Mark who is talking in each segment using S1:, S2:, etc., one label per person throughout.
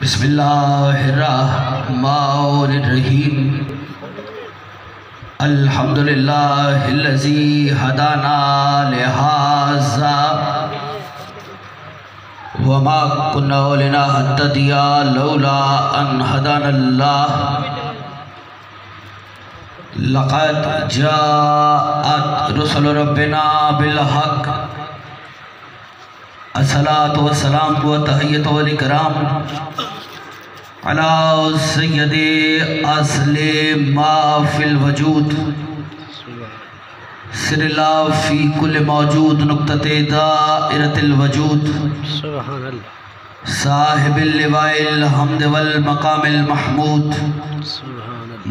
S1: بسم اللہ الرحمن الرحیم الحمدللہ الذی ہدانا لہذا وما كنا لنهتدي لولا ان هدانا اللہ لقد جاءت رسل ربنا بالحق الصلاة والسلام والتحیت والاکرام علی سید اصل ما فی الوجود سر اللہ فی کل موجود نقطۃ دائرۃ الوجود
S2: سبحان اللہ
S1: صاحب اللواء الحمد والمقام المحمود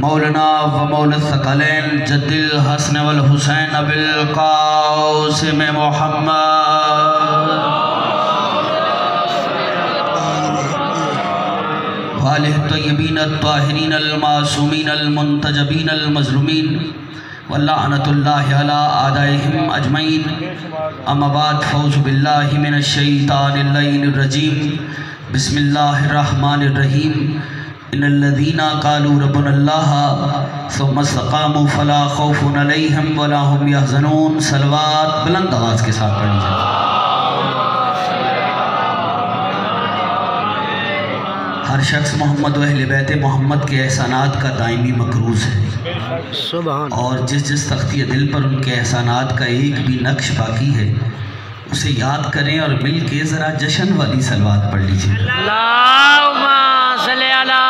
S1: مولانا و مولا الثقلین جد الحسن والحسین ابی القاسم محمد وآلہ الطیبین الطاہرین المعصومین المنتجبین المظلومین واللعنۃ اللہ علی اعدائہم اجمعین اما بعد فاعوذ باللہ من الشیطان اللعین الرجیم بسم اللہ الرحمن الرحیم ان الذین قالوا ربنا اللہ ثم استقاموا فلا خوف علیہم ولا هم یحزنون صلوات بلند آواز کے ساتھ پڑھی جائے۔ ہر شخص محمد و اہل بیت محمد کے احسانات کا دائمی مقروض ہے،
S2: سبحان
S1: اور جس تختی دل پر ان کے احسانات کا ایک بھی نقش باقی ہے اسے یاد کریں اور مل کے ذرا جشن والی صلوات پڑھ لیجیے۔
S2: اللہم صلی علی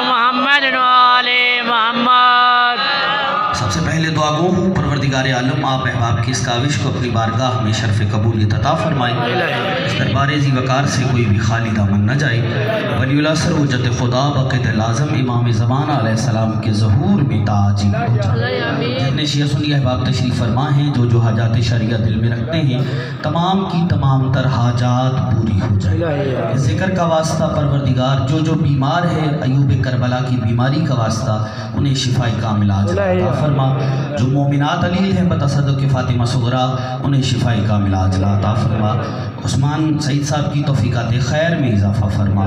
S2: محمد و آل محمد۔
S1: سب سے پہلے دعا گو ہوں پروردگار عالم آپ احباب کی اس کاوش کو اپنی بارگاہ میں شرف قبولیت عطا فرمائے، اس دربار ذی وقار سے کوئی بھی خالی دامن نہ جائے۔ ولی اللہ سر وجد خدا بقید لازم امام زمان علیہ السلام کے ظہور میں تعجیل ہو جائے۔ جتنے شیعہ سنی احباب تشریف فرما ہیں جو حاجات شرعیہ دل میں رکھتے ہیں تمام کی تمام تر حاجات پوری ہو جائے۔ ذکر کا واسطہ پروردگار جو بیمار ہے ایوب کربلا کی بیماری کا واسطہ انہیں شفاء کامل عاجلہ فرما، جو مومنات علیل ہیں بتصدق فاطمہ صغرا انہیں شفاء کامل عاجلہ عطا فرما، عثمان سعید صاحب کی توفیقات خیر میں اضافہ فرما،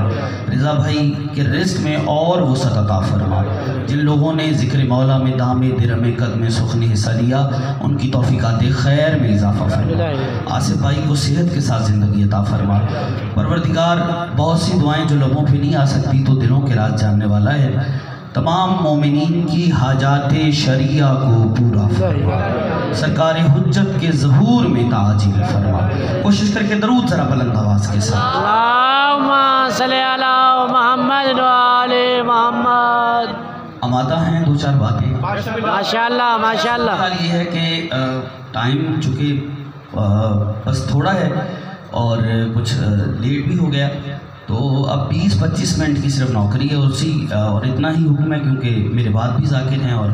S1: رضا بھائی کے رزق میں اور وسعت عطا فرما، جن لوگوں نے ذکر مولا میں دام درم قدم سخن حصہ لیا ان کی توفیقات خیر میں اضافہ فرما، آصف بھائی کو صحت کے ساتھ زندگی عطا فرما۔ پروردگار بہت سی دعائیں جو لبوں پہ نہیں آ سکتی تو دلوں کے راز جاننے والا ہے، تمام مومنین کی حاجات شرعیہ کو پورا فرما، سرکار حجت کے ظہور میں تعجیل فرما۔ کوشش کر کے درود ذرا بلند آواز کے ساتھ۔
S2: اللہم صلی علی محمد و آل محمد۔
S1: آمادہ ہیں دو چار باتیں؟
S2: ماشاءاللہ ماشاءاللہ۔
S1: حال یہ ہے کہ ٹائم چونکہ بس تھوڑا ہے اور کچھ لیٹ بھی ہو گیا تو اب 20-25 منٹ کی صرف نوکری ہے اور اتنا ہی حکم ہے کیونکہ میرے بعد بھی ذاکر ہیں اور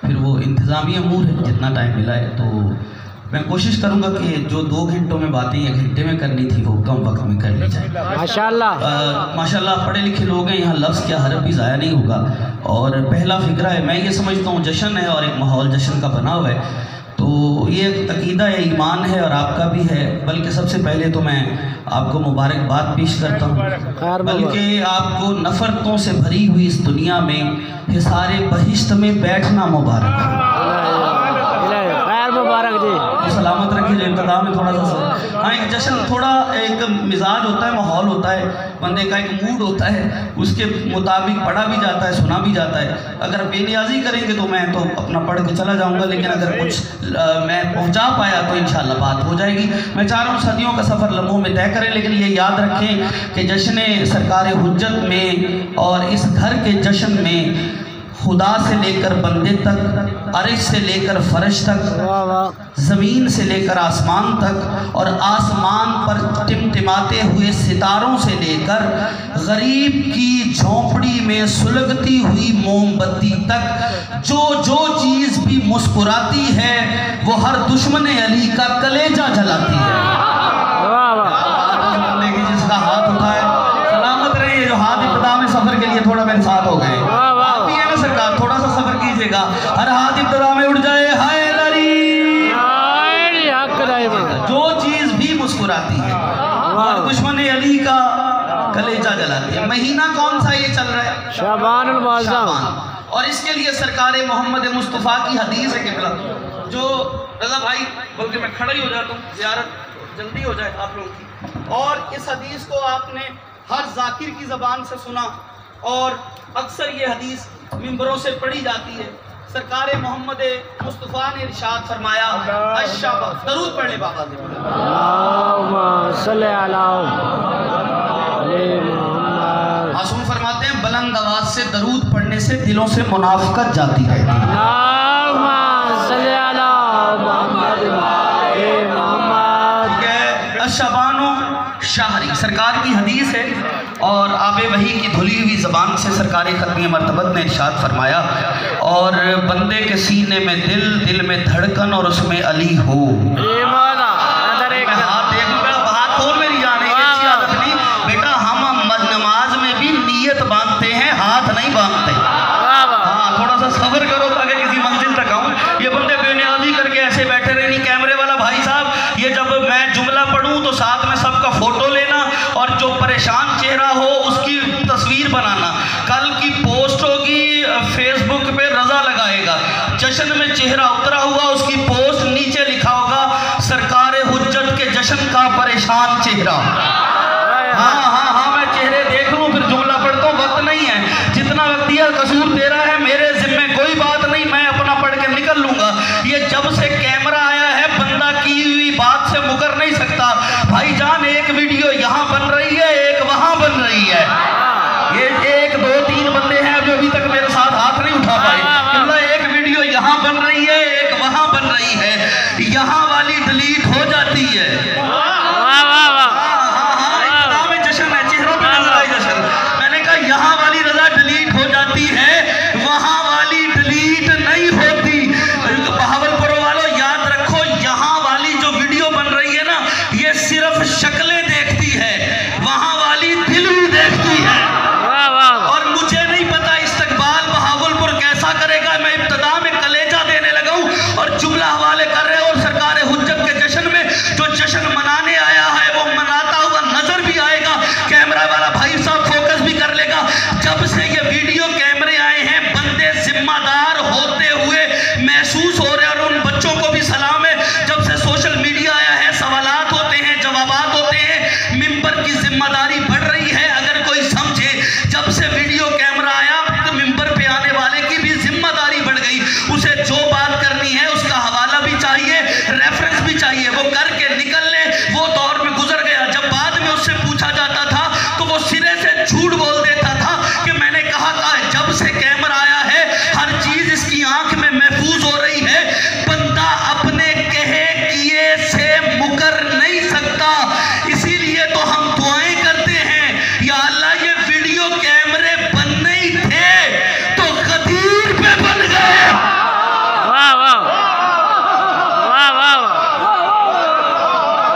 S1: پھر وہ انتظامی امور ہے جتنا ٹائم ملا ہے تو میں کوشش کروں گا کہ جو 2 گھنٹوں میں باتیں 1 گھنٹے میں کرنی تھی وہ کم وقت میں کر لی جائے۔
S2: ماشاءاللہ
S1: ماشاءاللہ پڑھے لکھے لوگ ہیں یہاں لفظ کیا حرف بھی ضائع نہیں ہوگا، اور پہلا فکرہ ہے میں یہ سمجھتا ہوں جشن ہے اور ایک ماحول جشن کا بنا ہوا ہے تو یہ عقیدہ ہے ایمان ہے اور آپ کا بھی ہے، بلکہ سب سے پہلے تو میں آپ کو مبارکباد پیش کرتا ہوں، بلکہ آپ کو نفرتوں سے بھری ہوئی اس دنیا میں حصار بہشت میں بیٹھنا مبارک ہے۔
S2: خیر مبارک جی،
S1: سلامت رکھے جو ابتدا میں تھوڑا سا ہاں ایک جشن تھوڑا ایک مزاج ہوتا ہے، ماحول ہوتا ہے، بندے کا ایک موڈ ہوتا ہے، اس کے مطابق پڑھا بھی جاتا ہے سنا بھی جاتا ہے۔ اگر بے نیازی کریں گے تو میں تو اپنا پڑھ کے چلا جاؤں گا، لیکن اگر کچھ میں پہنچا پایا تو انشاءاللہ بات ہو جائے گی۔ میں چاہ رہا ہوں صدیوں کا سفر لمحوں میں طے کریں، لیکن یہ یاد رکھیں کہ جشن سرکار حجت میں اور اس گھر کے جشن میں خدا سے لے کر بندے تک، عرش سے لے کر فرش تک، زمین سے لے کر آسمان تک، اور آسمان پر ٹمٹماتے ہوئے ستاروں سے لے کر غریب کی جھونپڑی میں سلگتی ہوئی موم بتی تک جو چیز بھی مسکراتی ہے وہ ہر دشمن علی کا کلیجہ جلاتی ہے۔ جس کا ہاتھ اٹھائے سلامت رہے، جو ہاتھ ابتدا میں سفر کے لیے تھوڑا میرے ساتھ ہو گئے سرکار تھوڑا سا سفر کیجئے گا، ہر ہاتھ ابتدا میں اٹھ جائے حیدری، جو چیز بھی مسکراتی ہے اور دشمن علی کا कलेजा जलाती है। महीना कौन सा ये चल रहा है?
S2: शाबान मुअज़्ज़म।
S1: शाबान। और इसके लिए सरकार मोहम्मद मुस्तफ़ा की हदीस है किबला, जो रज़ा भाई बल्कि मैं खड़ा ही हो जाता हूँ, ज़ियारत जल्दी हो जाए आप लोगों की। और इस हदीस को आपने हर ज़ाकिर की ज़बान से सुना और अक्सर ये हदीस मिंबरों से पढ़ी जाती है। सरकार मोहम्मद मुस्तफ़ा ने इरशाद फरमाया, अश्शबा, दरूद पढ़ ले बाबा से।
S2: अल्लाहुम्मा सल्ली अला मुहम्मद।
S1: मासूम फरमाते हैं बुलंद आवाज से दरूद पढ़ने से दिलों से मुनाफिकत जाती रहती है।
S2: अल्लाहुम्मा सल्ली अला मुहम्मद।
S1: अशबानो शाहरी सरकार की हदीस है और आबे वही की धुली हुई ज़बान से सरकार ख़त्मी मर्तबत ने इरशाद फरमाया, और बंदे के सीने में दिल, दिल में धड़कन और उसमें अली हो। हाथ खोल मेरी जान, ऐसी आदत नहीं बेटा, हम नमाज में भी नीयत बांधते हैं, हाथ नहीं बांधते। हाँ, थोड़ा सा सब्र करो ताकि किसी मंजिल तक आऊँ। ये बंदे बेनियाजी करके ऐसे बैठे रहे, नहीं कैमरे वाला भाई साहब, ये जब मैं जुमला पढ़ूँ तो साथ में सबका फोटो लेना और जो परेशान चेहरा हो उसकी तस्वीर बनाना। कल की पोस्ट होगी फेसबुक पे, रजा लगाएगा, जश्न में चेहरा उतरा हुआ, उसकी पोस्ट नीचे लिखा होगा सरकार हुज्जत के जश्न का परेशान चेहरा। हाँ हाँ हाँ, मैं चेहरे देख लूँ फिर जुमला पढ़ता हूँ, वक्त नहीं है। जितना वक्त दिया कसूर तेरा है, मेरे जिम्मे कोई बात नहीं, मैं अपना पढ़ के निकल लूंगा। ये जब से कैमरा आया है बंदा की हुई बात से मुकर नहीं सकता। भाईजान एक वीडियो यहाँ बन रही है, एक वहाँ बन रही है। ये 1 2 3 बंदे हैं जो अभी तक मेरे साथ हाथ नहीं उठा पाए। एक वीडियो यहाँ बन रही है, एक वहाँ बन रही है, यहाँ वाली डिलीट हो जाती है। यहाँ वाली रजा डिलीट हो जाती है, वहाँ वाली डिलीट नहीं होती। बहावलपुर वालों याद रखो, यहाँ वाली जो वीडियो बन रही है ना, ये सिर्फ शक्लें देखती है, वहाँ वाली दिल भी देखती है। और मुझे नहीं पता इस्तकबाल बहावलपुर कैसा करेगा। मैं इब्तदा में कलेजा देने लगा हूँ और जुमला हवाले कर रहे हो, और सरकार हुज्जत के जश्न में जो जश्न मनाने आया है वो मनाता हुआ नजर भी आएगा। कैमरा वाला भाई साहब फोकस भी कर लेगा। जब से ये वीडियो कैमरे आए हैं, बंदे जिम्मेदार होते हुए महसूस हो रहे हैं, और उन बच्चों को भी सलाम है। जब से सोशल मीडिया आया है, सवालात होते हैं, जवाबात होते हैं, मिंबर की जिम्मेदारी बढ़ रही है। अगर कोई समझे, जब से वीडियो कैमरा आया तो मिंबर पे आने वाले की भी जिम्मेदारी बढ़ गई। उसे जो बात करनी है उसका हवाला भी चाहिए, रेफरेंस भी चाहिए, वो करके निकल ले। वो दौर में गुजर गया जब बाद में उससे पूछा जाता था तो वो सिरे से झूठ बोल देता था कि मैंने कहा था। जब से कैमरा आया है, हर चीज इसकी आंख में महफूज हो रही है। बंदा अपने कहे किए से मुकर नहीं सकता। इसीलिए तो हम दुआएं करते हैं, या अल्लाह ये वीडियो कैमरे बनने ही थे तो गदीर पे बन गए।
S2: वाह वाह वाह वाह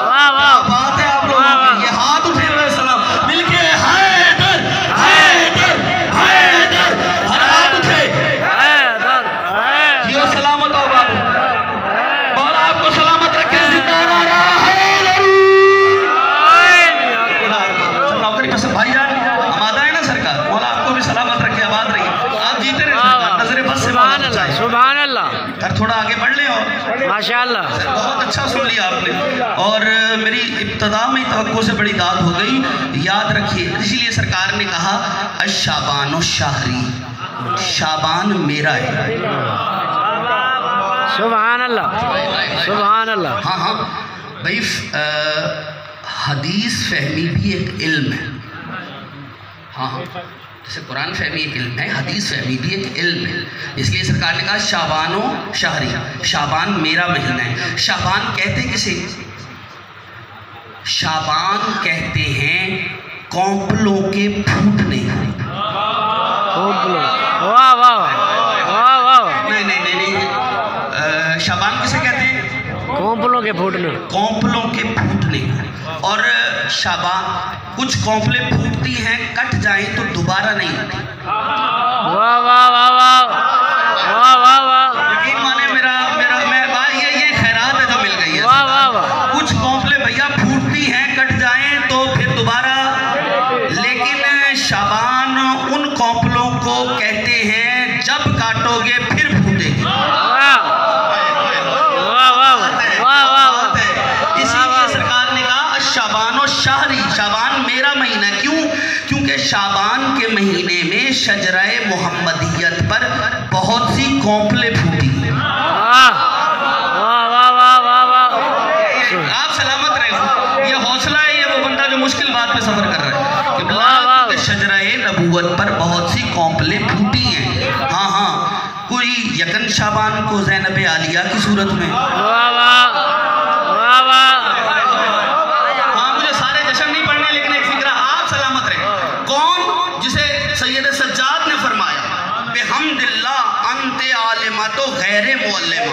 S2: वाह वाह,
S1: बात है आप लोगों की। ये हाथ उठे हुए सलाम मिलके हैदर हैदर हैदर, हर हाथ उठे जियो सलामत हो बाबू, मौला आपको सलामत रखे, जिंदा रहा नौकरी पसंद भाईजान, आमादा है ना सरकार, मौला आपको भी सलामत रखे, आबाद रहिए, आप जीते रहे सरकार, नजरे बस से
S2: सुभान अल्लाह।
S1: यार थोड़ा आगे बढ़ लें। और
S2: माशाअल्लाह,
S1: बहुत अच्छा सुन लिया आपने, और मेरी इब्तदा में तवक्को से बड़ी दाद हो गई। याद रखिए, इसीलिए सरकार ने कहा अशाबानो शाहरी, शाबान मेरा है।
S2: सुभान अल्लाह, सुभान अल्लाह।
S1: हाँ हाँ भाई, हदीस फहमी भी एक इल्म है। हाँ हाँ, जैसे कुरान फहमी एक इल्म है, हदीस फहमी भी एक इल्म है। इसलिए सरकार ने कहा शाबानो शाहरी, शाबान मेरा महीना है। शाबान कहते किसे? शाबान कहते हैं कौंपलों के फूटने।
S2: वाह वाह वाह वाह।
S1: नहीं नहीं नहीं नहीं, शाबान किसे कहते हैं?
S2: कौंपलों के फूटने,
S1: कौंपलों के फूटने। और शाबान, कुछ कौंपलें फूटती हैं, कट जाएं तो दोबारा नहीं होती।
S2: वाह वाह वाह वाह वाह वाह वाह।
S1: यकीन माने मेरा मेरा मैं ये खैरात है जो मिल गई है।
S2: वाह वाह वाह।
S1: कुछ कौंपलें भैया फूटती हैं, कट जाएं तो फिर दोबारा, लेकिन काटोगे फिर फूटेगी। इसीलिए सरकार ने कहा शाबानो शहरी, शाबान मेरा महीना। क्यों? क्योंकि शाबान के महीने में शजराए मोहम्मदियत पर बहुत सी कौंपलें फूटी। आप सलामत रहे, ये हौसला है, ये वो बंदा जो मुश्किल बात पे सफर कर रहा है कि शजराए नबूवत पर बहुत सी कौंपलें फूटी हैं। हाँ हाँ, कोई यकन शाबान को ज़ैनब आलिया की सूरत में, हाँ मुझे सारे जश्न नहीं पढ़ने, लेकिन एक फिक्रा, आप सलामत रहे। कौन? जिसे सैयद सज्जाद ने फरमाया बेहम्दिल्लाह अंते आलिमा तो गैर मुअल्लिमा।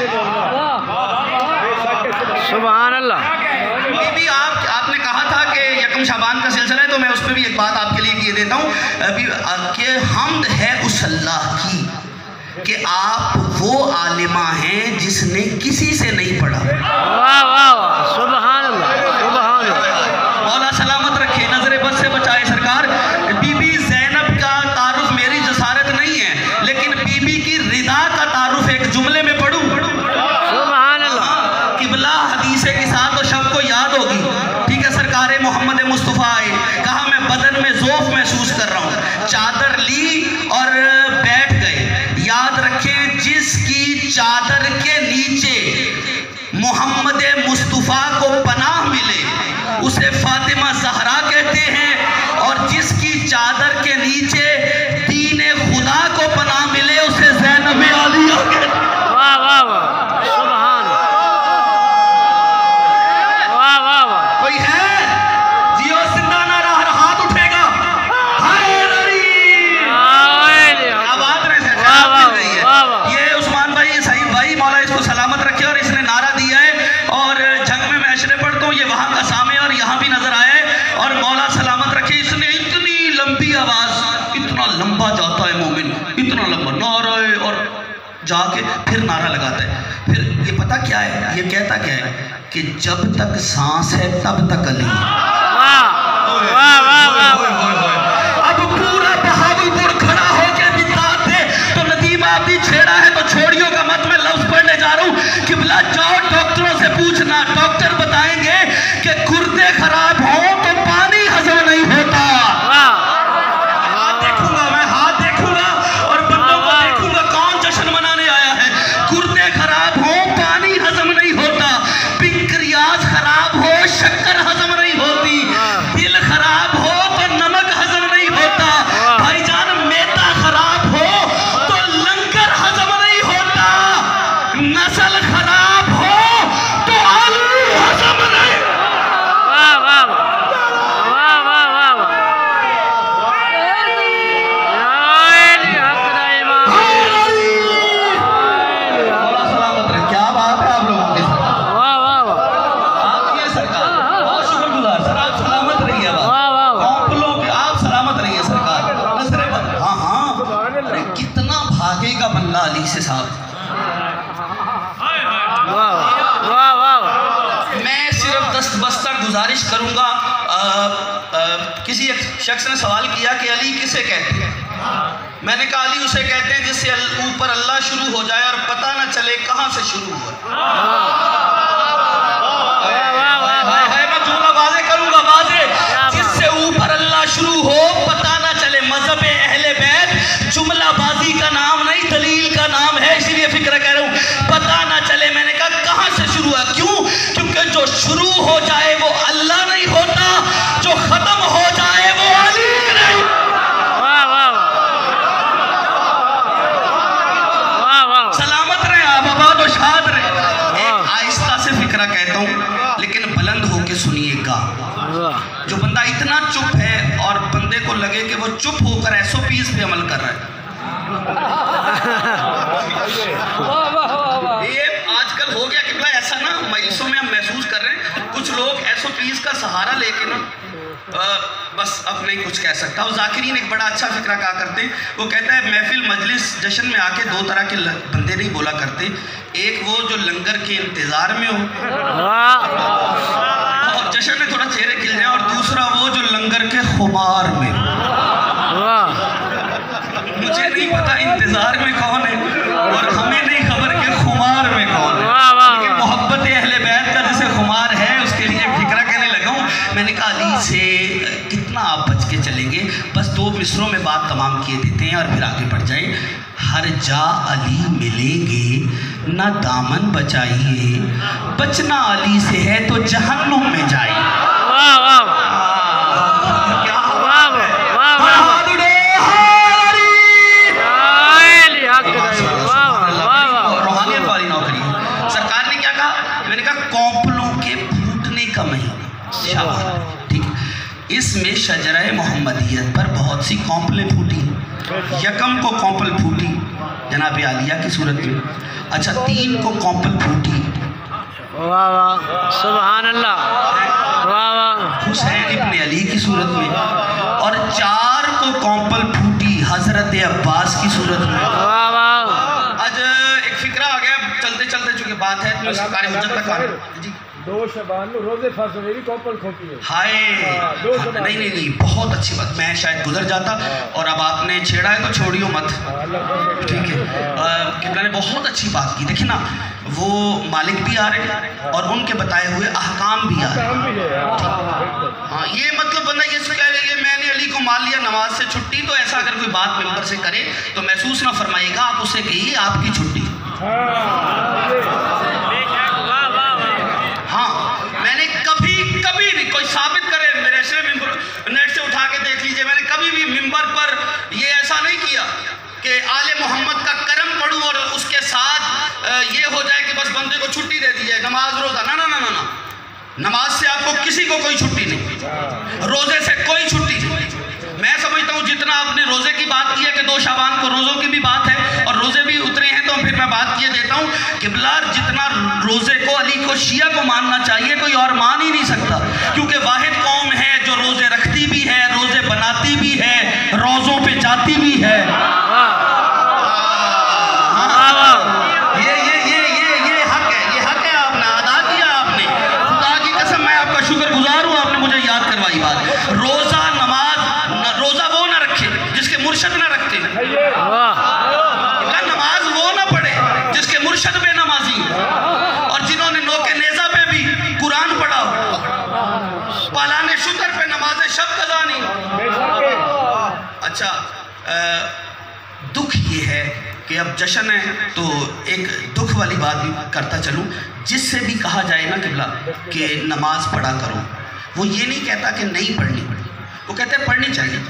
S2: सुभान अल्लाह।
S1: बीबी आपने कहा था कि यकम शाबान का सिलसिला है, तो मैं उस पर भी एक बात आपके लिए किए देता हूँ कि हम्द है उस अल्लाह की कि आप वो आलिमा हैं जिसने किसी से नहीं पढ़ा।
S2: वाह वाह वाह, सुभान अल्लाह, सुभान अल्लाह।
S1: मौला सलामत रखे, नजर बद से बचाए सरकार। बीबी ज़ैनब का तारुफ मेरी जसारत नहीं है, लेकिन बीबी की रिदा का तारुफ एक जुमले में पढ़ूं।
S2: सुभान अल्लाह।
S1: किबला हदीसे के साथ तो सबको याद होगी, ठीक है। सरकार मोहम्मद मुस्तफ़ा आए, कहा मैं बदन में ज़ौफ़ महसूस कर रहा हूँ, चादर ली और बैठ गए। याद रखें, जिसकी चादर के नीचे मोहम्मद मुस्तफ़ा को पनाह मिले उसे फातिमा ज़हरा कहते हैं, और जिसकी चादर के नीचे दीन खुदा को पनाह मिले उसे ज़ैनब आलिया कहते हैं।
S2: वाह वाह वाह, सुभान। वाह वाह वाह।
S1: कोई है? जियो जिंदा ना रहा, हाथ उठेगा। आवाज नहीं है। ये उस्मान भाई, सईद भाई, मौला इसको सलामत रखे, और इसने नारा दिया है, और जंग में मैं अशरे पढ़ता हूँ, ये वहाँ का सामे और यहाँ भी नजर आया है, और मौला सलामत रखे, इसने इतनी लंबी आवाज, इतना लंबा जाता है मोमिन, इतना लंबा नारा है, और जाके फिर नारा लगाता है। फिर ये पता क्या है, ये कहता क्या है कि जब तक सांस है तब तक अली। अब पूरा बहावलपुर खड़ा होके बिताते थे, तो नदीम आपने छेड़ा है तो छोड़ियों का मत, मैं लफ्ज पढ़ने जा रहा हूँ कि बिला जाओ डॉक्टरों से पूछना, डॉक्टर बताएंगे कि गुर्दे खराब हो तो पानी हजम नहीं होता। हाथ देखूंगा मैं, हाथ देखूंगा और बंदों को देखूंगा कौन जश्न मनाने आया है। गुर्दे खराब हो पानी हजम नहीं होता, पिंक्रियाज खराब हो शक्कर हजम नहीं होती, दिल खराब हो तो नमक हजम नहीं होता, भाईजान मैदा खराब हो तो लंगर हजम नहीं होता, नस्ल खराब हो तो आलू हजम नहीं।
S2: वाह वाह वाह वाह वाह वाह।
S1: क्या बात है आप लोगों के साथ।
S2: वाह वाह वाह।
S1: आप ये सरकार बहुत शुक्रगुजार सर, आप सलामत रहिए। आप सलामत रहिए सरकार। नजरे पर हाँ हाँ, अरे कितना भागेगा बंदा अली से साहब।
S2: वाह वाह।
S1: मैं सिर्फ दस्तबस्ता गुजारिश करूंगा, किसी एक शख्स ने सवाल किया कि अली किसे कहते हैं। मैंने कहा अली उसे कहते हैं जिससे ऊपर अल्लाह शुरू हो जाए और पता ना चले कहां से शुरू हुआ। मैं जुमला वाज़े करूंगा, वाज़े, जिससे ऊपर अल्लाह शुरू हो पता ना चले। मजहब अहले बैत जुमला बाजी का नाम नहीं, दलील का नाम है, इसीलिए फिक्र कह रहा हूं, पता ना चले। मैंने कहा कहां से शुरू हुआ, क्यों? क्योंकि जो शुरू हो जाए वो अल्लाह नहीं होता, जो खत्म हो जाए वो अली नहीं। सलामत रहे आप, आबाद और शाद रहे। एक आहिस्ता से फिक्रा कहता हूँ, लेकिन बुलंद होके सुनिएगा। जो बंदा इतना चुप है और बंदे को लगे कि वो चुप होकर SOPs पे अमल कर रहा है, ये आजकल हो गया कि ऐसा ना, मजलिसों में हम महसूस कर रहे हैं कुछ लोग SOPs का सहारा लेके ना बस अब नहीं कुछ कह सकता। और जाकिरीन एक बड़ा अच्छा फिक्रा कहा करते, वो कहता है महफिल मजलिस जश्न में आके दो तरह के बंदे नहीं बोला करते, एक वो जो लंगर के इंतजार में हो और जश्न में थोड़ा चेहरे खिल जाए, और दूसरा वो जो लंगर के खुमार में। मुझे नहीं पता इंतजार में कौन है और हमें नहीं खबर कि खुमार में कौन है, लेकिन मोहब्बत अहले बैत का जैसे खुमार है उसके लिए फिक्रा कहने लगा हूँ। मैंने कहा अली से कितना आप बच के चलेंगे, बस 2 मिसरों में बात तमाम किए देते हैं और फिर आगे बढ़ जाए। हर जा अली मिलेंगे ना दामन बचाइए, बचना अली से है तो जहन्नुम में जाइए। रूहानियत वाली नौकरी है। सरकार ने क्या कहा, मैंने कहा कौपलों के फूटने का महीना, शाबाश, ठीक है। इसमें शजरा मोहम्मदियत पर बहुत सी कौपलें फूटी। यकम को कौपल फूटी जनाब आलिया की सूरत में, अच्छा 3 को कौपल फूटी,
S2: वाह वाह सुभान अल्लाह, वाह वाह,
S1: हुसैन इब्न अली की सूरत में, और 4 को कौपल फूटी हजरत अब्बास की सूरत में,
S2: वाह वाह।
S1: आज एक फिक्रा आ गया चलते चलते, चूंकि बात है तो सरकार हुज्जत तक आ जी
S3: 2 शबान में रोजे फंस मेरी कौपल खोती है।
S1: हाय नहीं बहुत अच्छी बात, मैं शायद गुजर जाता और अब आपने छेड़ा है तो छोड़ियो मत, ठीक है। किबला ने बहुत अच्छी बात की, देखिए ना वो मालिक भी आ रहे और उनके बताए हुए अहकाम भी आ रहे। हाँ ये मतलब बंदा ये कह रहे मैंने अली को मान लिया नमाज से छुट्टी, तो ऐसा अगर कोई बात मेंबर से करे तो महसूस ना फरमाइएगा, आप उसे कहिए आपकी छुट्टी। हाँ मैंने कभी भी कोई साबित करे, मेरे से नेट से उठा के देख लीजिए, मैंने कभी भी मिंबर पर ये ऐसा नहीं किया कि आले मोहम्मद का करम पढ़ूं और उसके साथ ये हो जाए कि बस बंदे को छुट्टी दे दी जाए, नमाज रोज़ा, ना ना ना ना ना, नमाज से आपको किसी को कोई छुट्टी नहीं, रोज़े से कोई छुट्टी नहीं। मैं समझता हूँ जितना आपने रोज़े की बात की है कि 2 शाबान को रोज़ों की भी बात है और रोज़े भी उतरे हैं, तो फिर मैं बात किए देता हूँ किबला जितना रोज़े को अली को शिया को मानना चाहिए कोई और मान ही नहीं सकता, क्योंकि वाहिद कौम है जो रोज़े रखती भी है, रोज़े बनाती भी है, रोज़ों पे जाती भी है। ये हक है आपने अदा किया, आपने खुदा की कसम मैं आपका शुक्रगुजार हूँ, आपने मुझे याद करवाई बात। रोज़ा रोज़ा वो ना रखे जिसके मुर्शद ना रखते, नमाज वो ना पढ़े जिसके मुर्शद पे नमाजी, और जिन्होंने नोके नेज़ा पे भी कुरान पढ़ा, पालाने शुक्र पे नमाज शब कज़ा नहीं। अच्छा दुख ये है कि अब जश्न है तो एक दुख वाली बात भी करता चलूँ, जिससे भी कहा जाए ना किबला कि नमाज पढ़ा करो, वो ये नहीं कहता कि नहीं पढ़नी, वो कहते हैं पढ़नी चाहिए।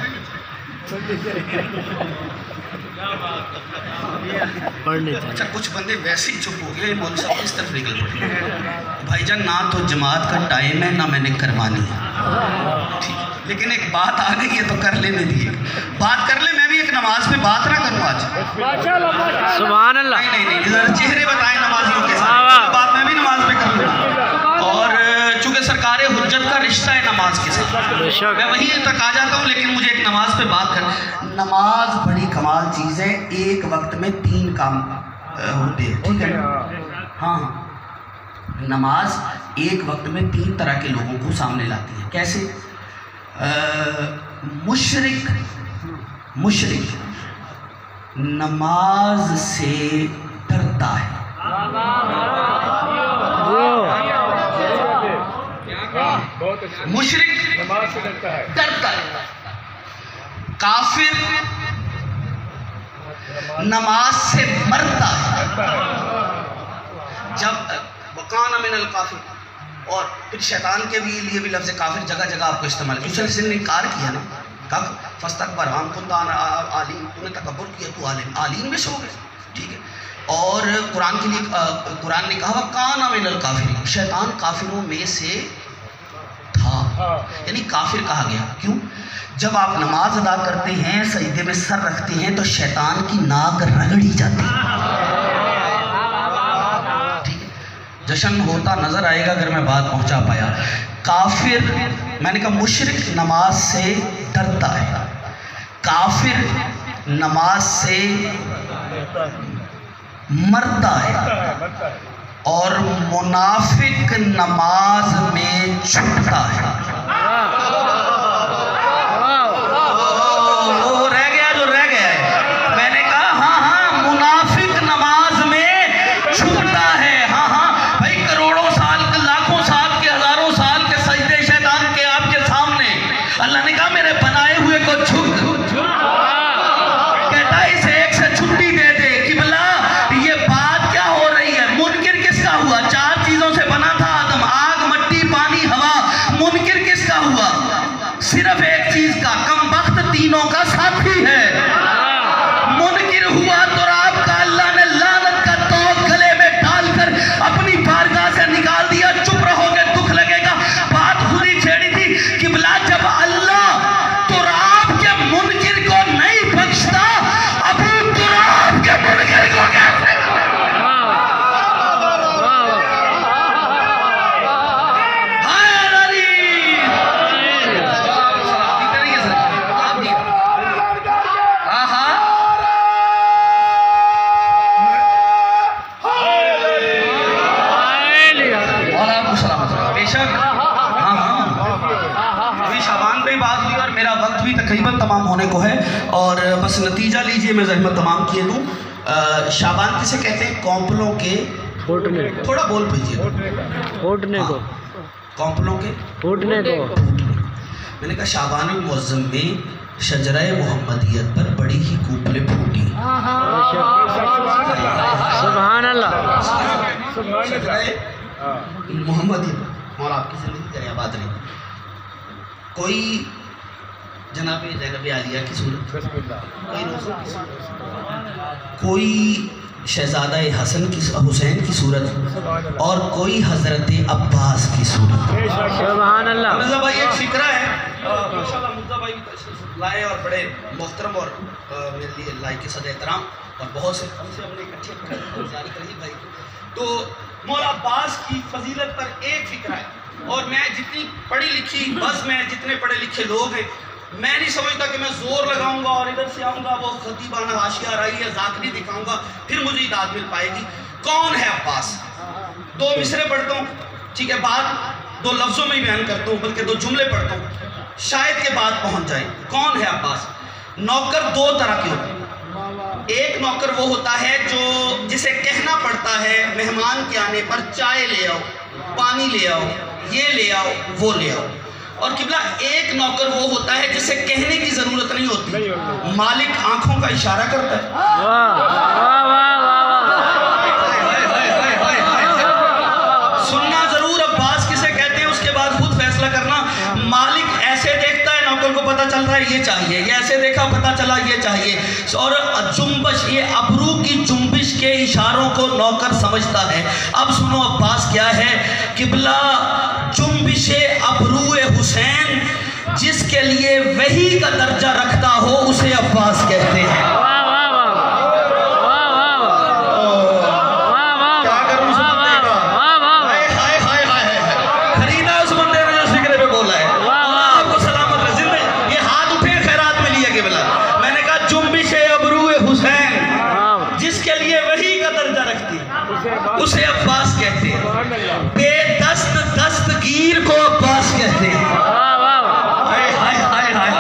S1: अच्छा कुछ बंदे वैसे ही चुप हो गए, मौलवी साहब इस तरफ निकल पड़े, भाईजान ना तो जमात का टाइम है ना मैंने करवानी है, ठीक, लेकिन एक बात आ गई है तो कर लेने दिए, बात कर ले, मैं भी एक नमाज पे बात ना करूँ आज,
S2: सुभान अल्लाह,
S1: नहीं चेहरे बताएं नमाजियों के साथ, बात मैं भी नमाज पे करूँ, और चूँकि सरकार हुज्जत का रिश्ता है नमाज के साथ, मैं वही तक आ जाता हूँ, लेकिन मुझे एक नमाज पे बात कर, नमाज बड़ी कमाल चीज़ है, एक वक्त में 3 काम होते हैं, ठीक है। हाँ नमाज एक वक्त में 3 तरह के लोगों को सामने लाती है, कैसे? मुशरिक नमाज से डरता है, मुशरिक
S3: नमाज से
S1: डरता है, काफिर नमाज से मरता है, जब वकाना मिनल काफिर, और फिर शैतान के भी लिए भी लफ्ज़ काफिर जगह जगह आपको इस्तेमाल किया, उसने इनकार किया ना, कहा फस्तकबर हम कुंता आलिम, तूने तकब्बुर किया, तू आलिम में सो गए, ठीक है। और कुरान के लिए कुरान ने कहा वकाना मिनल काफिर, शैतान काफिरों में से था, यानी काफिर कहा गया, क्यों? जब आप नमाज अदा करते हैं, सजदे में सर रखते हैं, तो शैतान की नाक रगड़ी जाती है, ठीक है। जश्न होता नजर आएगा अगर मैं बात पहुंचा पाया। काफिर, मैंने कहा मुशरिक नमाज से डरता है, काफिर नमाज से मरता है, और मुनाफिक नमाज में छुपता है। वो रह गया जो रह गया है, तीनों का साथी है। मुनकिर हुआ तो आपका अल्लाह ने लानत का तोक गले में डालकर अपनी बारगाह से निकाल दिया। चुप रहोगे दुख लगेगा। बात खुद ही छेड़ी थी किबला, जब अल्लाह तुराब के मुनकिर को नहीं बख्शता, अबू तुराब के मुनकिर को कैसे? तकरीबन तमाम होने को है और बस नतीजा लीजिए, मैं ज़हमत तमाम किए दूँ। शाबान किसे कहते हैं? कौंपलों के
S2: फूटने को।
S1: थोड़ा बोल पीजिए।
S2: फूटने को।
S1: कौंपलों के फूटने को। मैंने कहा शाबान मुअज़्ज़म में शजरा मोहम्मदियत पर बड़ी ही कूपलें फूटी।
S2: सुभान अल्लाह।
S1: मोहम्मदियत और आपकी ज़िंदगी करे आबाद रही। कोई जनाब ज़ैनब आलिया की सूरत, कोई रोज़ा की सूरत, कोई शहज़ादा हसन की हुसैन की सूरत और कोई हज़रत अब्बास की सूरत।
S2: सुभान अल्लाह।
S1: मिर्ज़ा भाई एक फ़िक्रा है, माशाअल्लाह मिर्ज़ा भाई लाए और बड़े मोहतरम और मेरे लिए लायक सद एहतराम और बहुत से हमसे हमने इकट्ठे करी भाई। तो मौला अब्बास की फजीलत पर एक फ़िक्रा है और मैं जितनी पढ़ी लिखी बस में जितने पढ़े लिखे लोग हैं, मैं नहीं समझता कि मैं जोर लगाऊंगा और इधर से आऊंगा वो खतीबाना हाशिया राई या ज़ाकरी दिखाऊंगा फिर मुझे इदाद मिल पाएगी। कौन है अब्बास? दो मिसरे पढ़ता हूँ, ठीक है, बात दो लफ्ज़ों में ही बयान करता हूँ, बल्कि दो जुमले पढ़ता हूँ, शायद के बाद पहुँच जाए। कौन है अब्बास? नौकर दो तरह के होते हैं। एक नौकर वो होता है जो जिसे कहना पड़ता है मेहमान के आने पर चाय ले आओ, पानी ले आओ, ये ले आओ, वो ले आओ। और किबला एक नौकर वो होता है जिसे कहने की जरूरत नहीं होती, मालिक आंखों का इशारा करता है। सुनना जरूर अब्बास किसे कहते हैं, उसके बाद खुद फैसला करना। मालिक ऐसे देखता है, नौकर को पता चल रहा है ये चाहिए, ये ऐसे देखा पता चला ये चाहिए। और जुम्बिश, ये अबरू की जुम्बिश के इशारों को नौकर समझता है। अब सुनो अब्बास क्या है। किबला जुम्बिशे अबरूए हुसैन जिसके लिए वही का दर्जा रखता हो उसे अब्बास कहते हैं। क्या करूं उस बंदे का? हाय हाय हाय हाय खरीदा उस बंदे ने जो फिक्रे पे बोला है। आपको सलामत रहे जिंदगी। ये हाथ उठे खैरात में लिया किबला। मैंने कहा जुम्बिशे अबरूए हुसैन जिसके लिए वही का दर्जा रखती है उसे अब्बास कहते हैं। बेदस्त दस्तगीर को अब्बास कहते हैं। हाय हाय हाय हाय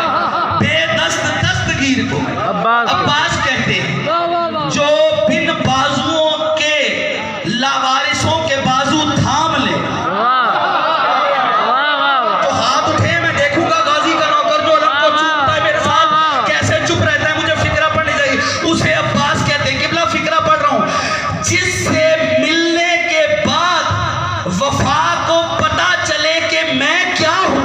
S1: बेदस्त दस्तगीर को अब्बास कहते हैं। जो बिन बाजुओं के लावारिसों के बाजू थाम ले। तो हाथ उठे, मैं देखूंगा गाजी का नौकर जो अलग को चूमता है मेरे साथ कैसे चुप रहता है। मुझे फिक्रा पढ़नी चाहिए, उसे अब्बास कहते हैं। किबला फिक्रा पढ़ रहा हूँ। जिससे मिलने के बाद वफा को पता चले कि मैं क्या हूँ।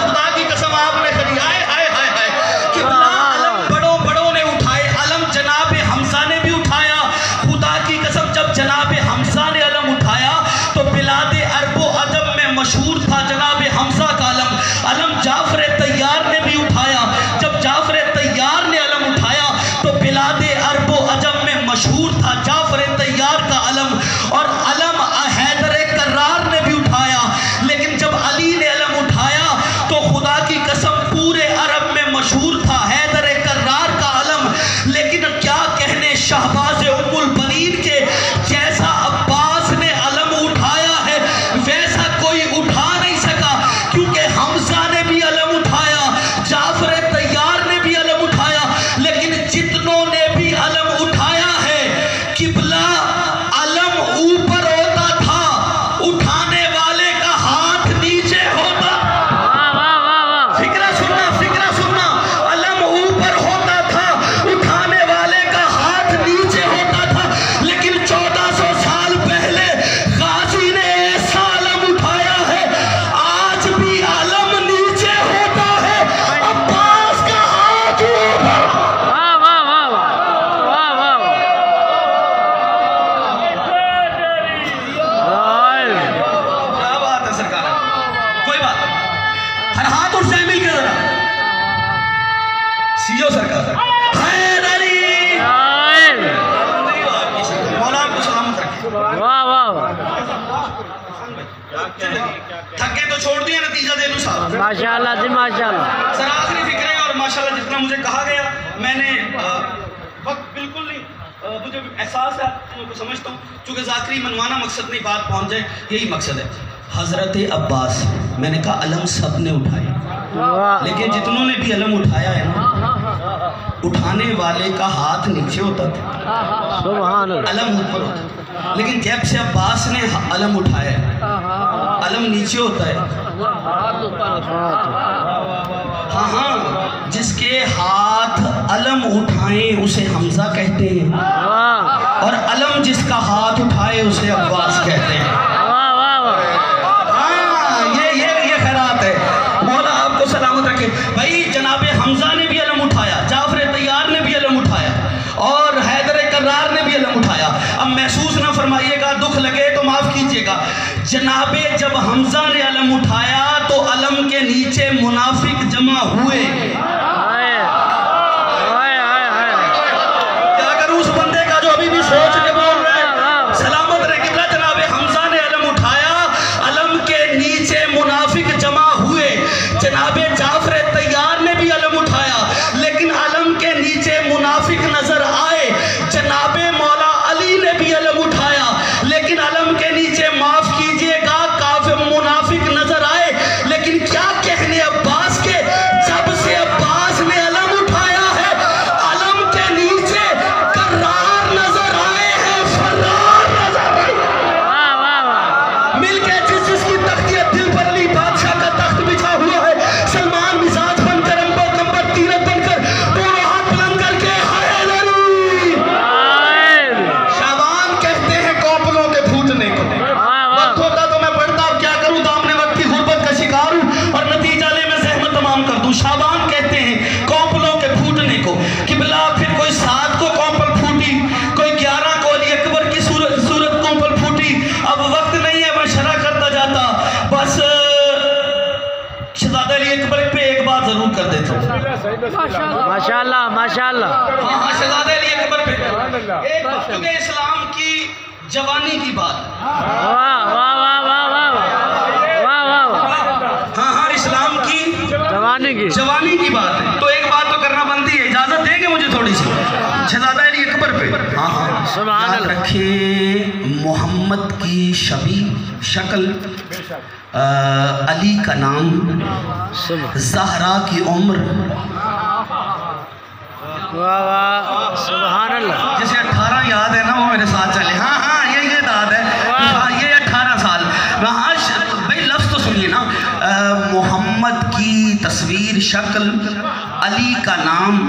S1: खुदा की कसम आपने खरी। हाय हाय हाय हाय किबला अलम बड़ों बड़ों ने उठाए, अलम जनाबे हमजा ने भी उठाया। खुदा की कसम जब जनाबे हमजा ने अलम उठाया तो बिलादे अरबो अदब में मशहूर था जनाबे हमजा का अलम। अलम जाफर तैयार ने भी उठाया। जब जाफर तैयार ने अलम उठाया तो बिलादे अरबो अजम में मशहूर था जाफर तैयार का अलम। और अलम हैदर कर्रार ने भी उठाया। लेकिन जब अली ने अलम उठाया तो खुदा की कसम पूरे अरब में मशहूर था हैदर कर्रार का अलम। लेकिन क्या कहने शहबाज उम्मुल बनीन के, जैसा अब्बास ने अलम उठाया है वैसा कोई उठा नहीं सका, بات ہر ہاتھ اٹھ جائے مل کے ذرا سیو سرکار حیدری مولا آپ کو سلامت رکھے
S2: واہ واہ
S1: تھکے تو چھوڑ دیا نتیجہ دے لوں صاحب
S2: ماشاءاللہ جی ماشاءاللہ
S1: سر آخری فکریں اور ماشاءاللہ جتنا مجھے کہا گیا میں نے وقت بالکل نہیں مجھے احساس ہے میں کو سمجھتا ہوں چونکہ ذاکری منوانا مقصد نہیں بات پہنچ جائے یہی مقصد ہے حضرت عباس میں نے کہا علم سب نے اٹھائے لیکن جتنوں نے بھی علم اٹھایا ہے نا اٹھانے والے کا ہاتھ نیچے ہوتا تھا
S2: سبحان اللہ
S1: علم اوپر ہوتا لیکن جب سے عباس نے علم اٹھایا ہے علم نیچے ہوتا ہے ہاں ہاں جس کے ہاتھ علم اٹھائیں اسے حمزہ کہتے ہیں اور علم جس کا ہاتھ اٹھائے اسے عباس کہتے ہیں یہ خیرات ہے مولا آپ کو سلامت رکھے بھائی جناب حمزہ نے بھی علم اٹھایا جعفر طیار نے بھی علم اٹھایا اور حیدر کرار نے بھی علم اٹھایا اب محسوس نہ فرمائیے گا دکھ لگے تو معاف کیجئے گا جناب جب حمزہ نے علم اٹھایا تو علم کے نیچے منافق جمع ہوئے کیا کروں اس بندے کا جو ابھی بھی سوچ کے بول رہا ہے سلامت رہے قبلہ جناب حمزہ نے علم اٹھایا علم کے نیچے منافق جمع ہوئے جناب جعفر طیار نے بھی علم اٹھایا لیکن علم کے نیچے منافق نظر آئے جناب مولا علی نے بھی علم اٹھایا لیکن علم کے نیچے معاف کیجئے گا کافر منافق نظر آئے لیکن کیا کہنے عباس کے جب سے عباس نے علم اٹھایا ہے علم کے نیچے کرار نظر آئے ہیں فرار نظر آئے مل کے جس جس کی تختیت دل پر لی بادشاہ کا تخت بچھا ہوا ہے سلمان مزاج بن کر امبر کمبر تیرت بن کر دونوں ہاتھ بلند کر کے حیدری شعبان کہتے ہیں کوپلوں کے پھوٹنے کو وقت ہوتا تو میں پڑھتا اب کیا کروں دامنے وقت کی غربت کا شکار ہوں اور نتیجہ لے میں زحمت تمام کر دوں شعبان کہتے ہیں کوپلوں کے پھوٹنے کو قبلہ پھر کوئی 7 کو کوپل پھوٹی کوئی 11 کو علی اکبر کی صورت کوپل پھوٹی اب وقت نہیں ہے میں شرح کرتا جاتا بس شہزادہ علی اکبر پہ ایک بات ضرور کر دیتا ہوں
S2: ماشاءاللہ ماشاءاللہ
S1: ہاں شہزادہ علی اکبر پہ ایک بات کیونکہ اسلام کی جوانی کی بات
S2: واہ واہ واہ واہ واہ واہ واہ
S1: ہاں ہاں اسلام کی جوانی کی بات ہے تو ایک بات تو کرنا بنتی ہے اجازت دیں گے مجھے تھوڑی سی شہزادہ علی اکبر پہ ہاں ہاں یاد رکھیں محمد کی شبیہ شکل علی کا نام زہرا کی عمر
S2: سبحان اللہ
S1: جسے 18 یاد ہے نا وہ میرے ساتھ چلے ہاں ہاں یہ یاد ہے یہ 18 سال ہاں بھائی لفظ تو سنیے نا محمد کی تصویر شکل علی کا نام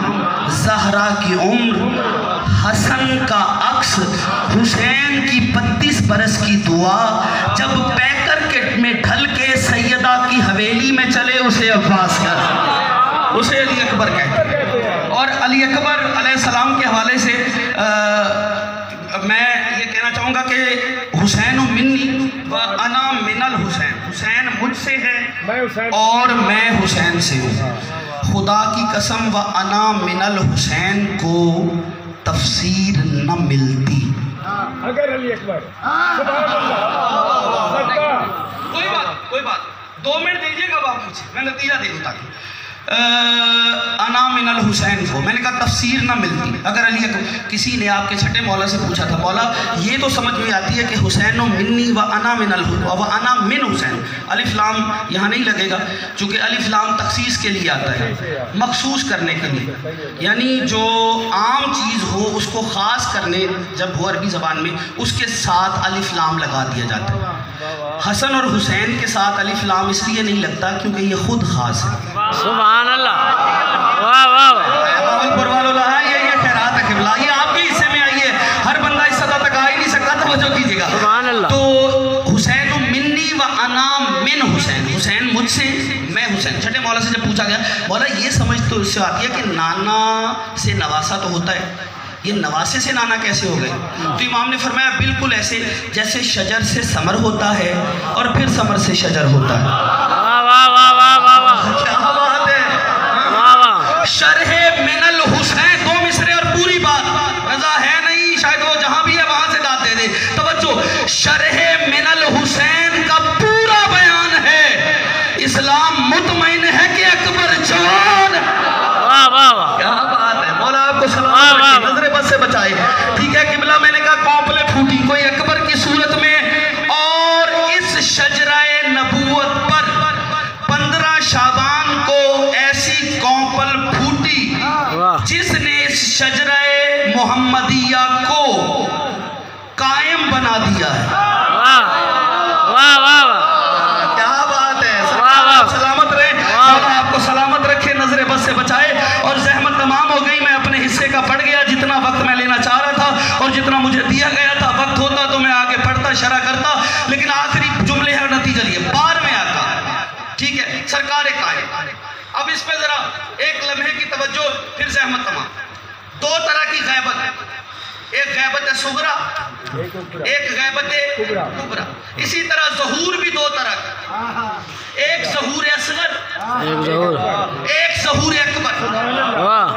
S1: زہرا کی عمر حسن کا عکس حسین کی 32 برس کی دعا جب پیکر میں ڈھل کے سیدہ کی حویلی میں چلے اسے عباس کہتے اسے علی اکبر کہتے اور علی اکبر علیہ السلام کے حوالے سے میں یہ کہنا چاہوں گا کہ حسین منی و انا من الحسین حسین مجھ سے ہے اور میں حسین سے ہوں خدا کی قسم و انا من الحسین کو تفسیر نہ ملتی
S3: اگر علی اکبر
S1: کوئی بات 2 منٹ دیجئے گا آپ مجھے میں نتیجہ دے دوں تاکہ انا من الحسین کو میں نے کہا تفسیر نہ ملتی اگر علی کسی نے آپ کے چھٹے مولا سے پوچھا تھا مولا یہ تو سمجھ میں آتی ہے کہ حسین منی و انا من انا من حسین الف لام یہاں نہیں لگے گا چونکہ الف لام تخصیص کے لیے آتا ہے مخصوص کرنے کے لیے یعنی جو عام چیز ہو اس کو خاص کرنے جب ہو عربی زبان میں اس کے ساتھ الف لام لگا دیا جاتا ہے حسن اور حسین کے ساتھ الف لام اس لیے نہیں لگتا کیونکہ یہ خود خاص ہے
S2: سبحان اللہ واہ واہ
S1: باولپور والوں یہ خیرات ہے قبلہ یہ آپ کے حصے میں آئیے ہر بندہ اس سطح تک آ ہی نہیں سکتا توجہ کیجئے گا
S2: سبحان اللہ
S1: تو حسین منی و انا من حسین حسین مجھ سے میں حسین چھٹے مولا سے جب پوچھا گیا مولا یہ سمجھ تو اس سے آتی ہے کہ نانا سے نواسا تو ہوتا ہے یہ نواسے سے نانا کیسے ہو گئے تو امام نے فرمایا بالکل ایسے جیسے شجر سے ثمر ہوتا ہے اور پھر ثمر سے شجر ہوتا ہے मुतमईन है कि अकबर जवान।
S2: वाह वाह वाह
S1: क्या बात है, मौला आपको सलामत रखे, नजरे बस से बचाए। ठीक है किबला, मैंने कहा कौपले फूटी कोई अकबर की सूरत में, और इस शजराए नबूवत पर 15 शाबान को ऐसी कौपल फूटी
S2: वाह
S1: जिसने इस शजराए मोहम्मदिया को कायम बना दिया है।
S2: वाह वाह वाह वाह
S1: क्या बात है,
S2: वाह, वाह।
S1: सलामत रहे, मौला आपको सलामत रखे, नजरे बस से बचाए। और जहमत तमाम हो गई, मैं अपने हिस्से का पढ़ गया जितना वक्त मैं लेना चाह रहा था और जितना मुझे दिया गया था। वक्त होता तो मैं आगे पढ़ता शरह करता, लेकिन आखिरी जुमले है नतीजा लिए। 12वें आका, ठीक है, सरकार कायम। अब इस पे जरा एक लम्हे की तवज्जो, फिर जहमत तमाम। 2 तरह की गैबत है, एक गैबत सुगरा, एक गैबत कुबरा। इसी तरह ज़हूर भी 2 तरह का, एक ज़हूर असगर,
S2: एक ज़हूर,
S1: एक ज़हूर अकबर।
S2: वाह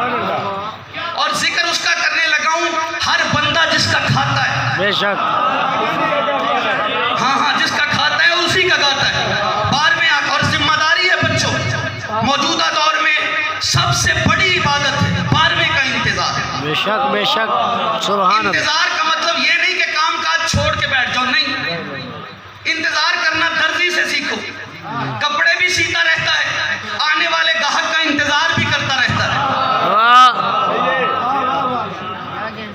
S1: और जिक्र उसका करने लगा हूं, हर बंदा जिसका खाता है,
S2: बेशक
S1: हाँ हाँ जिसका खाता है उसी का गाता है। 12वें आका, और जिम्मेदारी है बच्चों, मौजूदा दौर में सबसे बड़ी इबादत है 12वें का इंतजार।
S2: बेशक बेशक सुभान अल्लाह।
S1: इंतजार का मतलब ये नहीं कि काम काज छोड़ के बैठ जाओ, नहीं। इंतजार करना दर्जी से सीखो, कपड़े भी सीता रहता है, आने वाले ग्राहक का इंतजार भी करता रहता है।
S2: वाह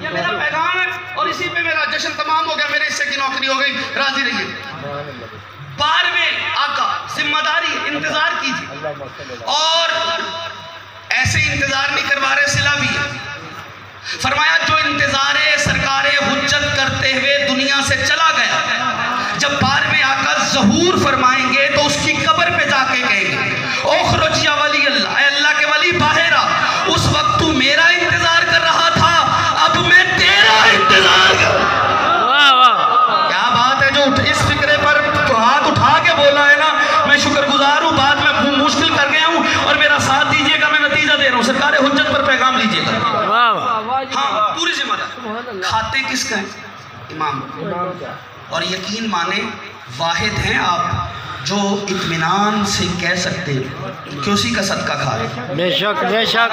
S1: ये मेरा पैगाम है, और इसी पे मेरा जश्न तमाम हो गया, मेरे हिस्से की नौकरी हो गई, राजी रहिए। 12वें आका, जिम्मेदारी, इंतजार कीजिए, और ऐसे इंतजार नहीं करवा रहे, सिला भी है। फरमाया जो इंतजारे सरकारे हुज्जत करते हुए दुनिया से चला गया, जब 12वें आका ज़हूर फरमाएंगे तो उसकी कब्र पे जाके कहेंगे ओखरुज या वली अल्लाह, ऐ अल्लाह के वली बाहर आ, उस वक्त तू मेरा इंतजार कर रहा था, अब मैं तेरा इंतजार कर।
S2: वाह वाह
S1: क्या बात है, जो इस फिक्रे पर तो हाथ उठा के बोला है ना, मैं शुक्रगुजार हूँ। बाद में मुश्किल कर गया हूँ, और मेरा साथ दीजिएगा, मैं नतीजा दे रहा हूँ। सरकार हुज्जत पर पैगाम लीजिएगा।
S2: वाह वाह
S1: हाँ पूरी जिम्मेदार। खाते किसका है? इमाम। और यकीन माने वाहिद हैं आप जो इत्मीनान से कह सकते हैं कि उसी का सदका खा रहे।
S2: बेशक बेशक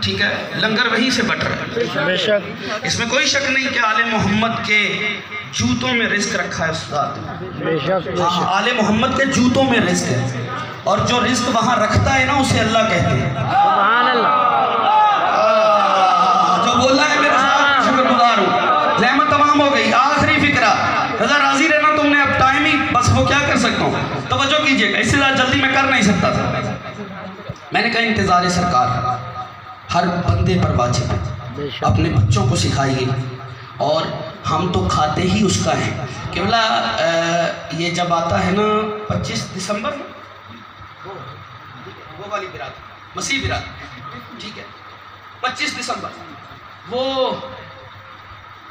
S1: ठीक है, लंगर वहीं से बट रहा है,
S2: बेशक
S1: इसमें कोई शक नहीं कि आले मोहम्मद के जूतों में रिस्क रखा है उस्ताद।
S2: बेशक
S1: हाँ, आले मोहम्मद के जूतों में रिस्क है, और जो रिस्क वहाँ रखता है ना उसे अल्लाह कहते हैं।
S2: सुभान अल्लाह।
S1: जो बोल रहा है मेरे साथ शुक्रगुजार हूँ। रहमत तमाम हो गई। आखिरी फिक्रा, रजा राजी रहना तुमने, अब टाइम ही बस वो क्या कर सकता हूँ, तवज्जो कीजिएगा, इससे ज़्यादा जल्दी मैं कर नहीं सकता था। मैंने कहा इंतज़ार सरकार हर बंदे पर वाजिब है, अपने बच्चों को सिखाइए, और हम तो खाते ही उसका हैं। केवला ये जब आता है ना 25 दिसंबर में, वो वाली बिरात, मसीह बिरात, ठीक है, 25 दिसंबर, वो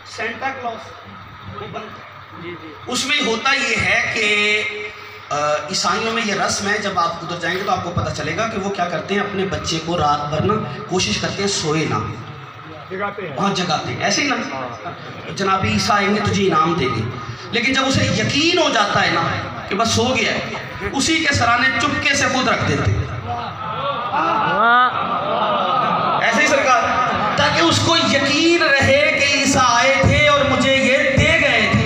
S1: सेंटा क्लॉज वो बनता, उसमें होता ये है कि ईसाइयों में ये रस्म है, जब आप उधर जाएंगे तो आपको पता चलेगा कि वो क्या करते हैं, अपने बच्चे को रात भर ना कोशिश करते हैं सोए ना, वहाँ जगाते हैं, ऐसे ही ना जनाबी ईसा आएंगे तुझे इनाम देंगे। लेकिन जब उसे यकीन हो जाता है ना कि बस सो गया है, उसी के सराने चुपके से खुद रख देते हैं, ऐसे ही सरकार, ताकि उसको यकीन रहे कि ईसा आए थे और मुझे ये दे गए थे।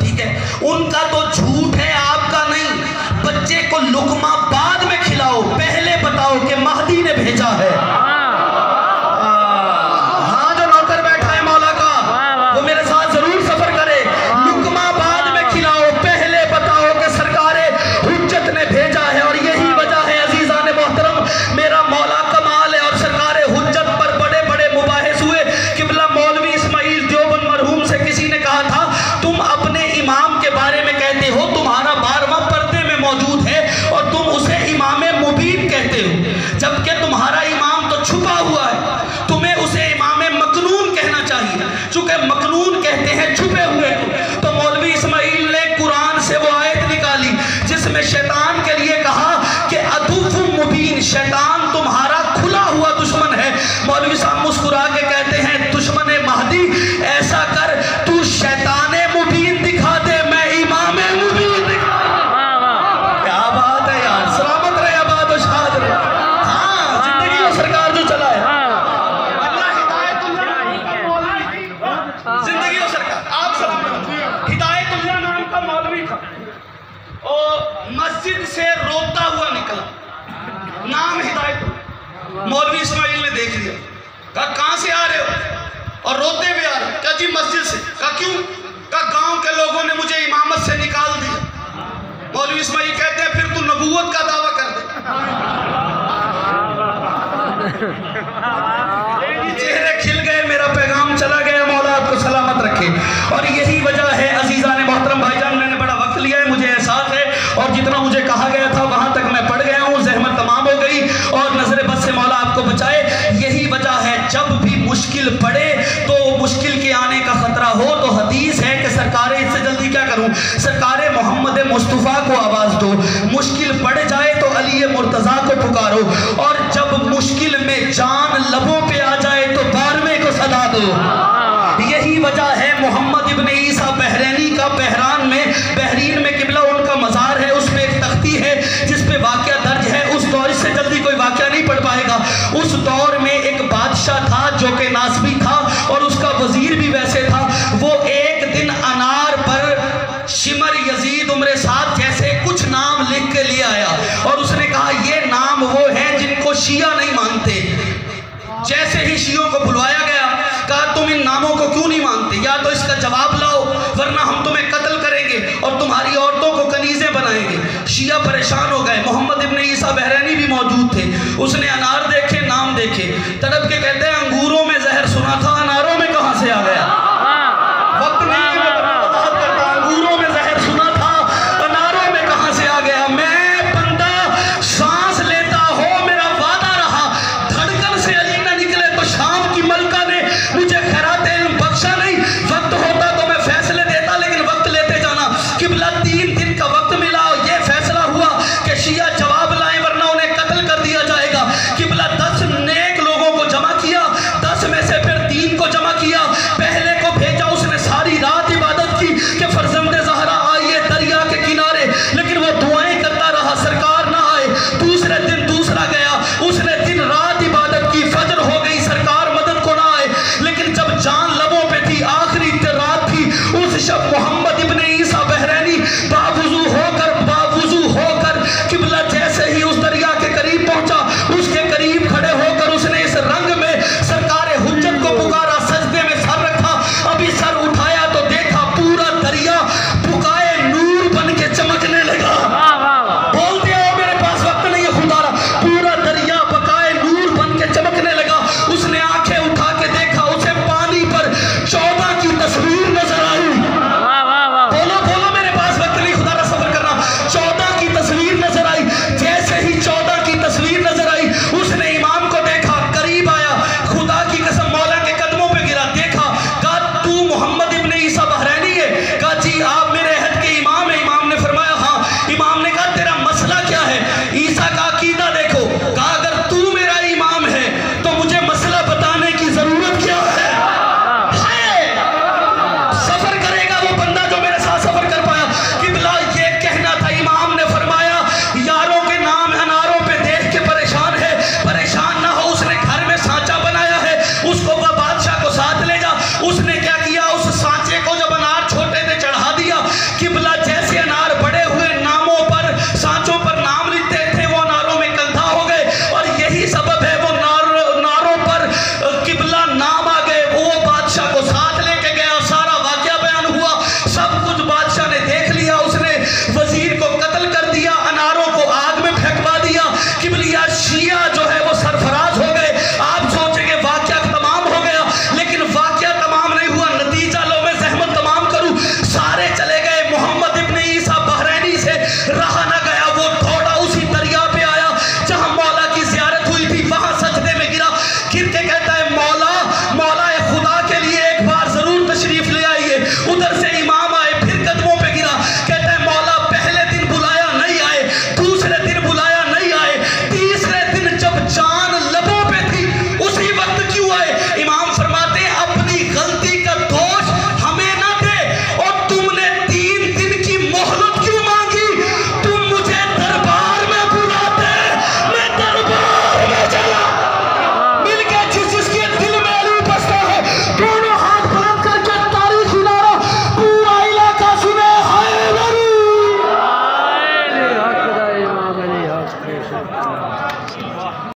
S1: ठीक है, उनका तो झूठ है, आपका नहीं। बच्चे को लुकमा बाद में खिलाओ, पहले बताओ कि महदी ने भेजा है। हाँ, जो नौकर बैठा है मौला का, वो मेरे साथ जरूर सफर करे। लुकमा बाद में खिलाओ, पहले बताओ कि सरकारे हुज्जत ने भेजा है। और यही वजह है अजीजान मोहतरम, मेरा मौला कमाल है, और सरकारे हुज्जत पर बड़े बड़े मुबाहिस हुए। किबला मौलवी اور مسجد سے روتا ہوا نکلا، نام ہدایت۔ مولوی اسماعیل نے دیکھ لیا، کہا کہاں سے آ رہے ہو؟ اور روتے ہوئے آ رہے ہو۔ کہا جی مسجد سے۔ کہا کیوں؟ کہا گاؤں کے لوگوں نے مجھے امامت سے نکال دیا۔ مولوی اسماعیل کہتے ہیں پھر تو نبوت کا دعویٰ کر دے۔ چہرے کھل گئے، میرا پیغام چلا گیا، مولا آپ کو سلامت رکھے۔ اور یہی وجہ ہے عزیزان محترم بھائی جان، میں نے بڑا وقت لیا ہے، مجھے احساس ہے، اور جتنا مجھے کہا گیا تھا وہاں تک میں پڑھ گیا ہوں، زحمت تمام ہو گئی، اور نظر بد سے مولا آپ کو بچائے۔ یہی وجہ ہے جب بھی مشکل پڑے تو مشکل کے آنے کا خطرہ ہو تو حدیث ہے کہ سرکار، اس سے جلدی کیا کروں، سرکار محمد مصطفیٰ کو آواز دو، مشکل پڑ جائے تو علی مرتضیٰ کو پکارو، اور جب مشکل میں جان لبوں پہ آ جائے تو بارہویں کو صدا دو۔ یہی وجہ ہے محمد ابن عیسیٰ بحرینی کا بحرین میں قبلہ ان کا مزار ہے، اس میں ایک تختی ہے جس پہ واقعہ درج ہے۔ اس دور سے جلدی کوئی واقعہ نہیں پڑھ پائے گا۔ اس دور میں ایک بادشاہ تھا جو کہ ناسبی تھا اور اس کا وزیر بھی ویسے تھا۔ وہ ایک دن انار پر شمر یزید عمر سعد جیسے کچھ نام لکھ کے لے آیا، اور اس نے کہا یہ نام وہ ہیں جن کو شیعہ نہیں مانتے۔ جیسے ہی شیعوں کو بلوایا گیا، کہا تم ان ناموں کو کیوں نہیں مانتے؟ یا تو اس کا جواب لاؤ ورنہ ہم تمہیں قتل کریں گے اور تمہاری عورتوں کو کنیزیں بنائیں گے۔ شیعہ پریشان ہو گئے، محمد ابن عیسیٰ بحرینی بھی موجود تھے، اس نے انار دیکھے، نام دیکھے، تڑپ کے کہتے ہیں انگوروں میں زہر سنا تھا، اناروں میں کہاں سے آ گیا؟ وقت نہیں ہے میں وضاحت کرتا، انگوروں میں زہر سنا تھا، اناروں میں کہاں سے آ گیا؟ میں بندہ سانس لیتا ہو، میرا وعدہ رہا، دھڑکن سے علی نہ نکلے تو شام کی ملکہ نے مجھے خیرات علم بخشا نہیں۔ وقت ہوتا تو میں فیصلے دیتا، لیکن وقت لیتے جانا۔ قبلہ 3 دن کا وقت